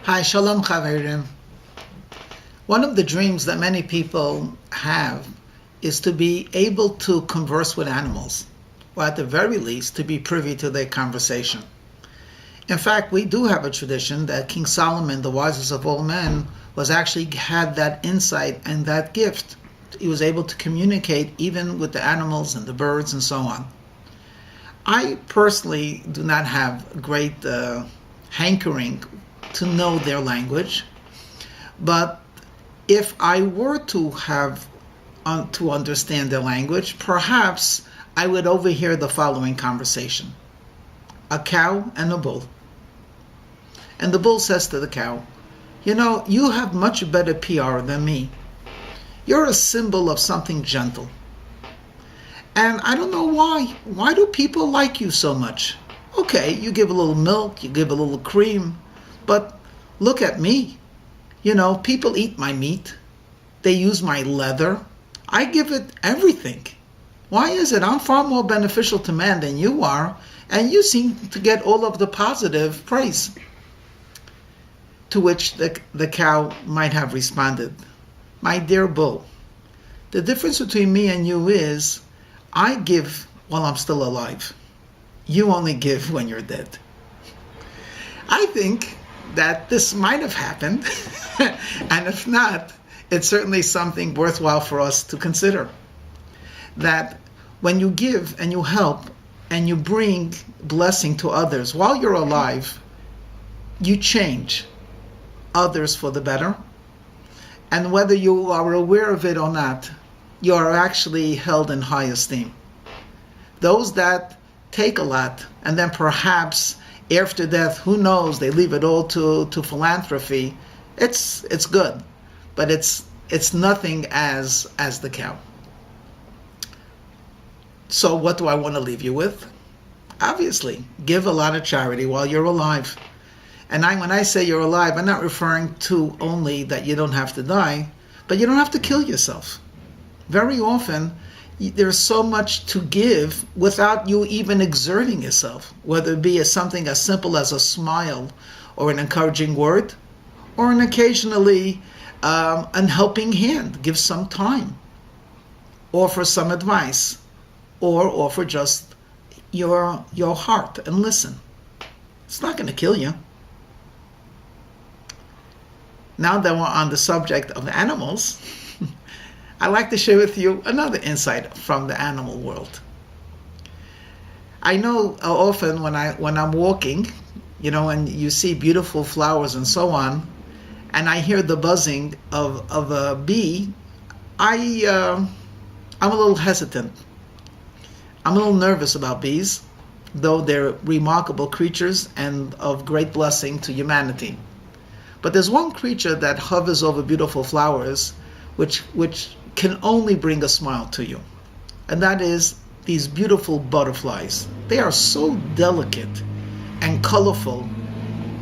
Hi, Shalom Chaverim. One of the dreams that many people have is to be able to converse with animals, or at the very least, to be privy to their conversation. In fact, we do have a tradition that King Solomon, the wisest of all men, had that insight and that gift. He was able to communicate even with the animals and the birds and so on. I personally do not have great hankering to know their language, but if I were to have to understand their language, perhaps I would overhear the following conversation. A cow and a bull. And the bull says to the cow, you have much better PR than me. You're a symbol of something gentle. And I don't know why. Why do people like you so much? Okay, you give a little milk, you give a little cream, but look at me. People eat my meat. They use my leather. I give it everything. Why is it I'm far more beneficial to man than you are, and you seem to get all of the positive praise? To which the cow might have responded, my dear bull, the difference between me and you is I give while I'm still alive. You only give when you're dead. I think that this might have happened, and if not, it's certainly something worthwhile for us to consider. That when you give and you help and you bring blessing to others while you're alive, you change others for the better. And whether you are aware of it or not, you are actually held in high esteem. Those that take a lot and then perhaps after death, who knows, they leave it all to philanthropy, it's good, but it's nothing as the cow. So what do I want to leave you with? Obviously, give a lot of charity while you're alive. And when I say you're alive, I'm not referring to only that you don't have to die, but you don't have to kill yourself. Very often, there's so much to give without you even exerting yourself, whether it be something as simple as a smile or an encouraging word, or an occasionally an helping hand. Give some time, offer some advice, or offer just your heart and listen. It's not going to kill you. Now that we're on the subject of animals, I'd like to share with you another insight from the animal world. I know often when I'm walking, and you see beautiful flowers and so on, and I hear the buzzing of a bee, I'm a little hesitant. I'm a little nervous about bees, though they're remarkable creatures and of great blessing to humanity. But there's one creature that hovers over beautiful flowers, which can only bring a smile to you. And that is these beautiful butterflies. They are so delicate and colorful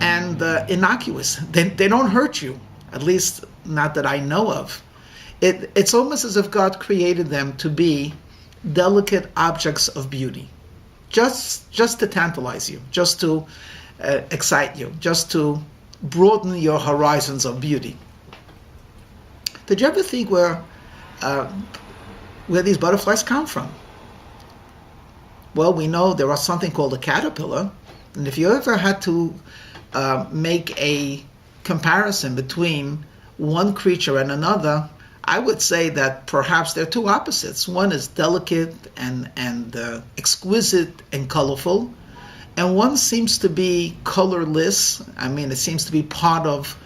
and innocuous. They don't hurt you, at least not that I know of. It's almost as if God created them to be delicate objects of beauty. Just to tantalize you, just to excite you, just to broaden your horizons of beauty. Did you ever think where these butterflies come from? Well, we know there is something called a caterpillar, and if you ever had to make a comparison between one creature and another, I would say that perhaps they're two opposites. One is delicate and exquisite and colorful, and one seems to be colorless. It seems to be part of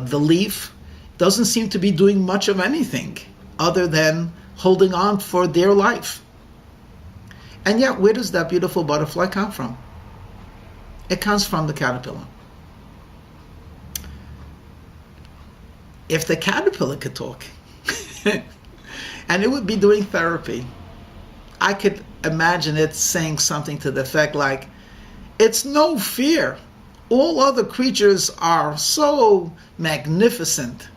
the leaf. Doesn't seem to be doing much of anything other than holding on for dear life. And yet, where does that beautiful butterfly come from? It comes from the caterpillar. If the caterpillar could talk, and it would be doing therapy, I could imagine it saying something to the effect like, it's no fear. All other creatures are so magnificent.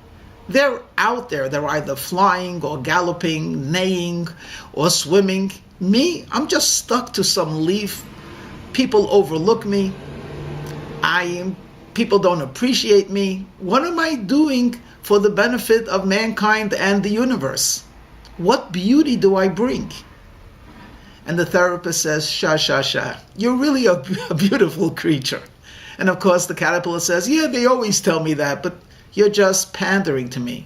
They're out there. They're either flying or galloping, neighing or swimming. Me, I'm just stuck to some leaf. People overlook me. I People don't appreciate me. What am I doing for the benefit of mankind and the universe? What beauty do I bring? And the therapist says, sha, sha, sha. You're really a beautiful creature. And of course the caterpillar says, yeah, they always tell me that, but you're just pandering to me.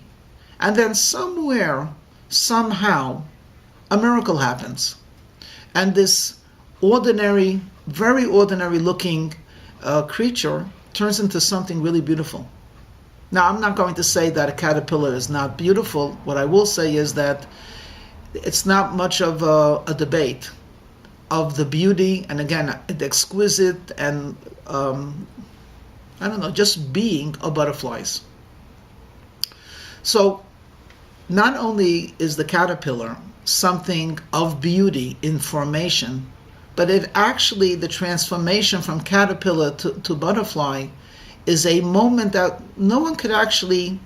And then somewhere, somehow, a miracle happens. And this ordinary, very ordinary looking creature turns into something really beautiful. Now, I'm not going to say that a caterpillar is not beautiful. What I will say is that it's not much of a debate of the beauty, and again, the exquisite and, just being of butterflies. So, not only is the caterpillar something of beauty in formation, but it actually, the transformation from caterpillar to butterfly is a moment that no one could actually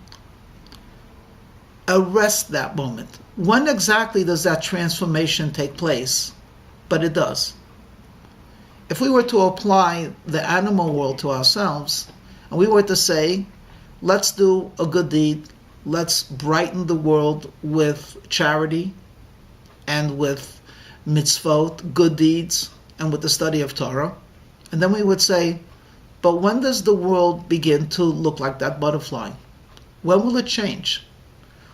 arrest that moment. When exactly does that transformation take place? But it does. If we were to apply the animal world to ourselves, and we were to say, let's do a good deed, let's brighten the world with charity and with mitzvot, good deeds, and with the study of Torah. And then we would say, but when does the world begin to look like that butterfly? When will it change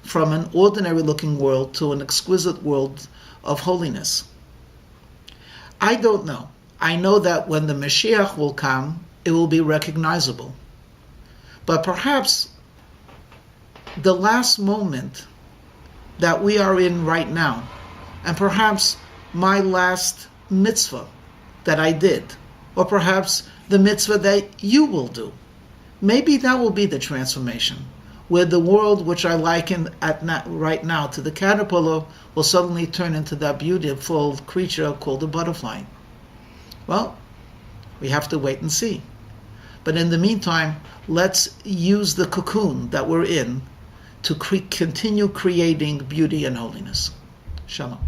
from an ordinary looking world to an exquisite world of holiness? I don't know. I know that when the Mashiach will come, it will be recognizable. But perhaps the last moment that we are in right now, and perhaps my last mitzvah that I did, or perhaps the mitzvah that you will do, maybe that will be the transformation, where the world which I liken right now to the caterpillar will suddenly turn into that beautiful creature called a butterfly. Well, we have to wait and see. But in the meantime, let's use the cocoon that we're in to continue creating beauty and holiness. Shalom.